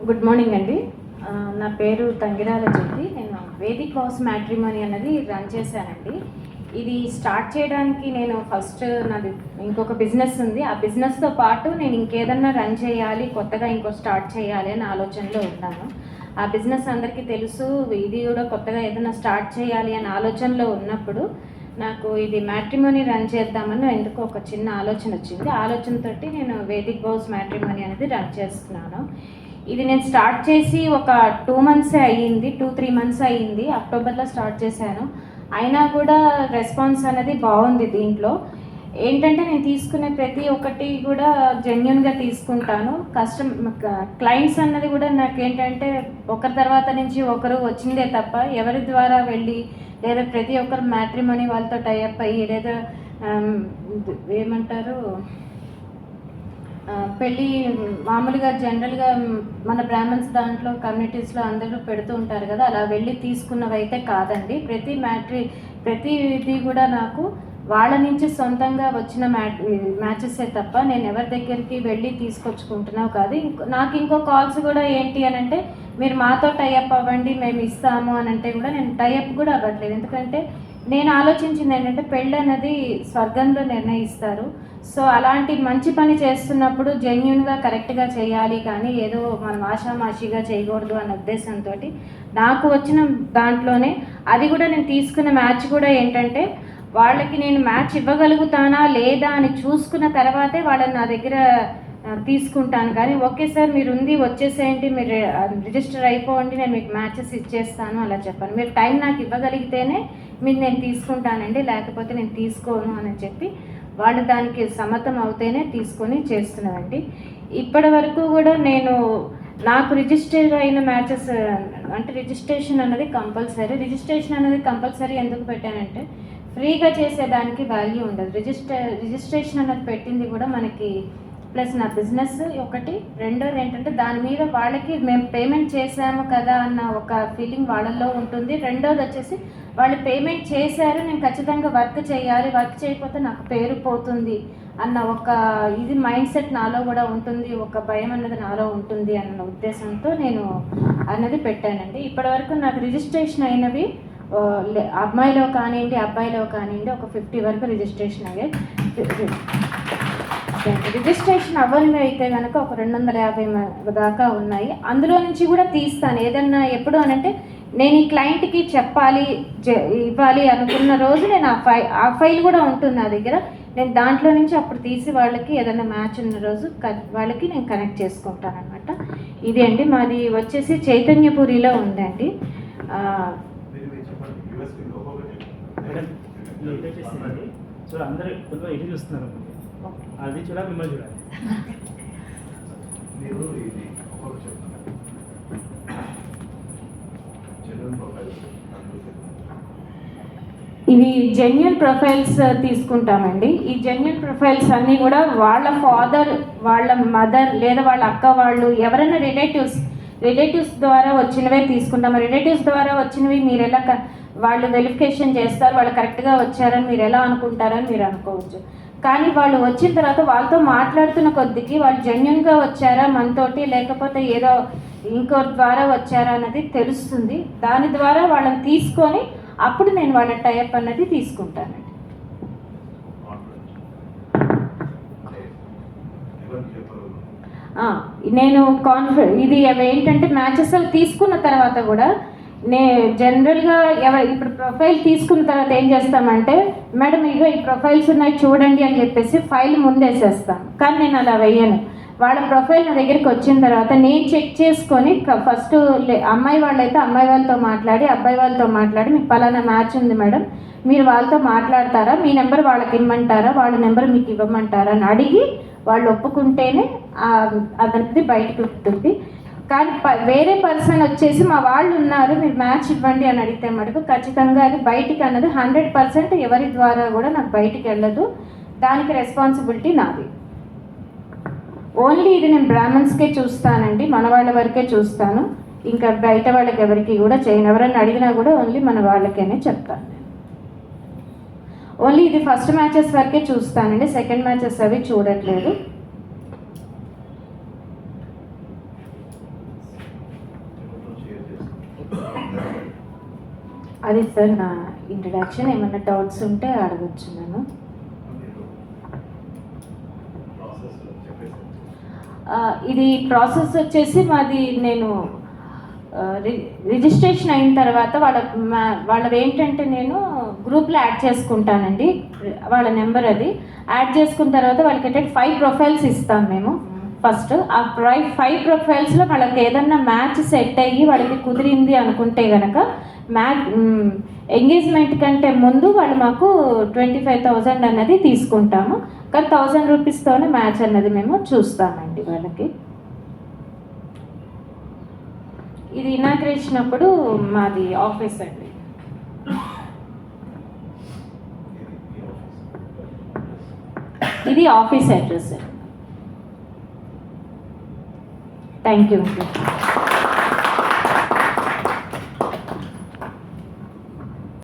Good morning అండి. నా పేరు తంగిరాల జ్యోతి. నేను వేదిక్ హౌస్ మ్యాట్రిమోనీ అన్నది రన్ చేశానండి. ఇది స్టార్ట్ చేయడానికి నేను ఫస్ట్ నాది ఇంకొక బిజినెస్ ఉంది. ఆ బిజినెస్తో పాటు నేను ఇంకేదన్నా రన్ చేయాలి, కొత్తగా ఇంకో స్టార్ట్ చేయాలి అని ఆలోచనలో ఉన్నాను. ఆ బిజినెస్ అందరికీ తెలుసు, ఇది కూడా కొత్తగా ఏదైనా స్టార్ట్ చేయాలి అని ఆలోచనలో ఉన్నప్పుడు నాకు ఇది మ్యాట్రిమోనీ రన్ చేద్దామని ఎందుకు ఒక చిన్న ఆలోచన వచ్చింది. ఆలోచనతోటి నేను వేదిక్ హౌస్ మ్యాట్రిమోనీ అనేది రన్ చేస్తున్నాను. ఇది నేను స్టార్ట్ చేసి ఒక 2 మంత్సే అయ్యింది, 2-3 మంత్స్ అయ్యింది. అక్టోబర్లో స్టార్ట్ చేశాను. అయినా కూడా రెస్పాన్స్ అనేది బాగుంది. దీంట్లో ఏంటంటే నేను తీసుకునే ప్రతి ఒక్కటి కూడా జెన్యున్గా తీసుకుంటాను. క్లయింట్స్ అన్నది కూడా నాకేంటంటే ఒకరి తర్వాత నుంచి ఒకరు వచ్చిందే తప్ప ఎవరి ద్వారా వెళ్ళి లేదా ప్రతి ఒక్కరు మ్యాట్రిమోనీ వాళ్ళతో టైఅప్ అయ్యి లేదా ఏమంటారు పెళ్ళి మామూలుగా జనరల్గా మన బ్రాహ్మణ్స్ దాంట్లో కమ్యూనిటీస్లో అందరూ పెడుతూ ఉంటారు కదా, అలా వెళ్ళి తీసుకున్నవి అయితే కాదండి. ప్రతిది కూడా నాకు వాళ్ళ నుంచి సొంతంగా వచ్చిన మ్యాచెసే తప్ప నేను ఎవరి దగ్గరికి వెళ్ళి తీసుకొచ్చుకుంటున్నావు కాదు. నాకు ఇంకో కాల్స్ కూడా ఏంటి అని అంటే, మీరు మాతో టైఅప్ అవ్వండి, మేము ఇస్తాము అని అంటే కూడా నేను టైఅప్ కూడా అవ్వట్లేదు. ఎందుకంటే నేను ఆలోచించింది ఏంటంటే పెళ్ళి అనేది స్వర్గంలో నిర్ణయిస్తారు. సో అలాంటి మంచి పని చేస్తున్నప్పుడు జెన్యున్గా కరెక్ట్గా చేయాలి, కానీ ఏదో మనం ఆషామాషిగా చేయకూడదు అన్న ఉద్దేశంతో నాకు వచ్చిన దాంట్లోనే అది కూడా నేను తీసుకున్న మ్యాచ్ కూడా ఏంటంటే వాళ్ళకి నేను మ్యాచ్ ఇవ్వగలుగుతానా లేదా అని చూసుకున్న తర్వాతే వాళ్ళని నా దగ్గర తీసుకుంటాను. కానీ ఒకేసారి మీరు ఉంది వచ్చేసేయండి, మీరు రిజిస్టర్ అయిపోండి, నేను మీకు మ్యాచెస్ ఇచ్చేస్తాను అలా చెప్పాను. మీరు టైం నాకు ఇవ్వగలిగితేనే మీరు నేను తీసుకుంటానండి, లేకపోతే నేను తీసుకోను అని చెప్పి వాళ్ళు దానికి సమ్మతం అవుతేనే తీసుకొని చేస్తున్నానండి. ఇప్పటి వరకు కూడా నాకు రిజిస్టర్ అయిన మ్యాచెస్ అంటే రిజిస్ట్రేషన్ అనేది కంపల్సరీ ఎందుకు పెట్టానంటే ఫ్రీగా చేసేదానికి వాల్యూ ఉండదు. రిజిస్ట్రేషన్ అన్నది పెట్టింది కూడా మనకి ప్లస్ నా బిజినెస్ ఒకటి, రెండోది ఏంటంటే దాని మీద వాళ్ళకి మేము పేమెంట్ చేసాము కదా అన్న ఒక ఫీలింగ్ వాళ్ళల్లో ఉంటుంది. రెండోది వచ్చేసి వాళ్ళు పేమెంట్ చేశారు, నేను ఖచ్చితంగా వర్క్ చేయాలి, వర్క్ చేయకపోతే నాకు పేరు పోతుంది అన్న ఒక ఇది మైండ్ సెట్ నాలో కూడా ఉంటుంది, ఒక భయం అన్నది నాలో ఉంటుంది అన్న ఉద్దేశంతో నేను అన్నది పెట్టానండి. ఇప్పటివరకు నాకు రిజిస్ట్రేషన్ అయినవి అమ్మాయిలో కానివ్వండి అబ్బాయిలో కానివ్వండి ఒక 50 వరకు రిజిస్ట్రేషన్ అయ్యాయి. రిజిస్ట్రేషన్ అవ్వనివి అయితే కనుక ఒక 250 దాకా ఉన్నాయి. అందులో నుంచి కూడా తీస్తాను ఏదన్నా. ఎప్పుడు అనంటే నేను ఈ క్లయింట్కి చెప్పాలి ఇవ్వాలి అనుకున్న రోజు నేను ఆ ఫైల్ కూడా ఉంటుంది నా దగ్గర. నేను దాంట్లో నుంచి అప్పుడు తీసి వాళ్ళకి ఏదైనా మ్యాచ్ ఉన్న రోజు వాళ్ళకి నేను కనెక్ట్ చేసుకుంటాను అనమాట. ఇది అండి మాది వచ్చేసి చైతన్యపురిలో ఉందండి. అది చూడాలి, మిమ్మల్ని చూడాలి. ఇవి జెన్యున్ ప్రొఫైల్స్ తీసుకుంటామండి. ఈ జెన్యున్ ప్రొఫైల్స్ అన్నీ కూడా వాళ్ళ ఫాదర్, వాళ్ళ మదర్ లేదా వాళ్ళ అక్క వాళ్ళు ఎవరైనా రిలేటివ్స్ ద్వారా వచ్చినవే తీసుకుంటాము. రిలేటివ్స్ ద్వారా వచ్చినవి మీరు ఎలా వాళ్ళు వెరిఫికేషన్ చేస్తారు, వాళ్ళు కరెక్ట్గా వచ్చారని మీరు ఎలా అనుకుంటారని మీరు అనుకోవచ్చు. కానీ వాళ్ళు వచ్చిన తర్వాత వాళ్ళతో మాట్లాడుతున్న కొద్దికి వాళ్ళు జెన్యున్గా వచ్చారా మనతోటి, లేకపోతే ఏదో ఇంకో ద్వారా వచ్చారా అన్నది తెలుస్తుంది. దాని ద్వారా వాళ్ళని తీసుకొని అప్పుడు నేను వాళ్ళ టైప్ అన్నది తీసుకుంటానండి. నేను ఇది ఏంటంటే మ్యాచెస్ తీసుకున్న తర్వాత కూడా జనరల్గా ఇప్పుడు ప్రొఫైల్ తీసుకున్న తర్వాత ఏం చేస్తామంటే, మేడం ఇగో ఈ ప్రొఫైల్స్ ఉన్నాయి చూడండి అని చెప్పేసి ఫైల్ ముందేసేస్తాను. కానీ నేను అలా వేయను. వాళ్ళ ప్రొఫైల్ నా దగ్గరికి వచ్చిన తర్వాత నేను చెక్ చేసుకొని ఫస్ట్ అమ్మాయి వాళ్ళైతే అమ్మాయి వాళ్ళతో మాట్లాడి అబ్బాయి వాళ్ళతో మాట్లాడి మీకు పలానా మ్యాచ్ ఉంది మేడం, మీరు వాళ్ళతో మాట్లాడతారా, మీ నెంబర్ వాళ్ళకి ఇవ్వమంటారా, వాళ్ళ నెంబర్ మీకు ఇవ్వమంటారా అని అడిగి వాళ్ళు ఒప్పుకుంటేనే అదనేది బయటకు ఉంటుంది. కానీ వేరే పర్సన్ వచ్చేసి మా వాళ్ళు ఉన్నారు మీరు మ్యాచ్ ఇవ్వండి అని అడిగితే మటుకు ఖచ్చితంగా అది బయటికి అన్నది 100% ఎవరి ద్వారా కూడా నాకు బయటికి వెళ్ళదు. దానికి రెస్పాన్సిబిలిటీ నాది. ఓన్లీ ఇది నేను బ్రాహ్మణ్స్కే చూస్తానండి, మన వాళ్ళ వరకే చూస్తాను. ఇంకా బయట వాళ్ళకి ఎవరికి కూడా చేయను. ఎవరైనా అడిగినా కూడా ఓన్లీ మన వాళ్ళకేనే చెప్తాను. ఓన్లీ ఇది ఫస్ట్ మ్యాచెస్ వరకే చూస్తానండి, సెకండ్ మ్యాచెస్ అవి చూడట్లేదు. అది సార్ నా ఇంట్రడక్షన్. ఏమైనా డౌట్స్ ఉంటే అడగచ్చు నన్ను. ఇది ప్రాసెస్ వచ్చేసి మాది, నేను రిజిస్ట్రేషన్ అయిన తర్వాత వాళ్ళవి ఏంటంటే నేను గ్రూప్లో యాడ్ చేసుకుంటానండి. వాళ్ళ నెంబర్ అది యాడ్ చేసుకున్న తర్వాత వాళ్ళకి ఏంటంటే 5 ప్రొఫైల్స్ ఇస్తాం మేము. ఫస్ట్ ఆ 5 ప్రొఫైల్స్లో వాళ్ళకి ఏదన్నా మ్యాచ్ సెట్ అయ్యి వాళ్ళకి కుదిరింది అనుకుంటే కనుక ఎంగేజ్మెంట్ కంటే ముందు వాళ్ళు మాకు 25,000 అన్నది తీసుకుంటాము. కానీ 1,000 రూపీస్తోనే మ్యాచ్ అన్నది మేము చూస్తామండి వాళ్ళకి. ఇది ఇనాగ్రేషన్ అప్పుడు మాది ఆఫీస్ అండి. ఇది ఆఫీస్ అడ్రస్ అండి. Thank you.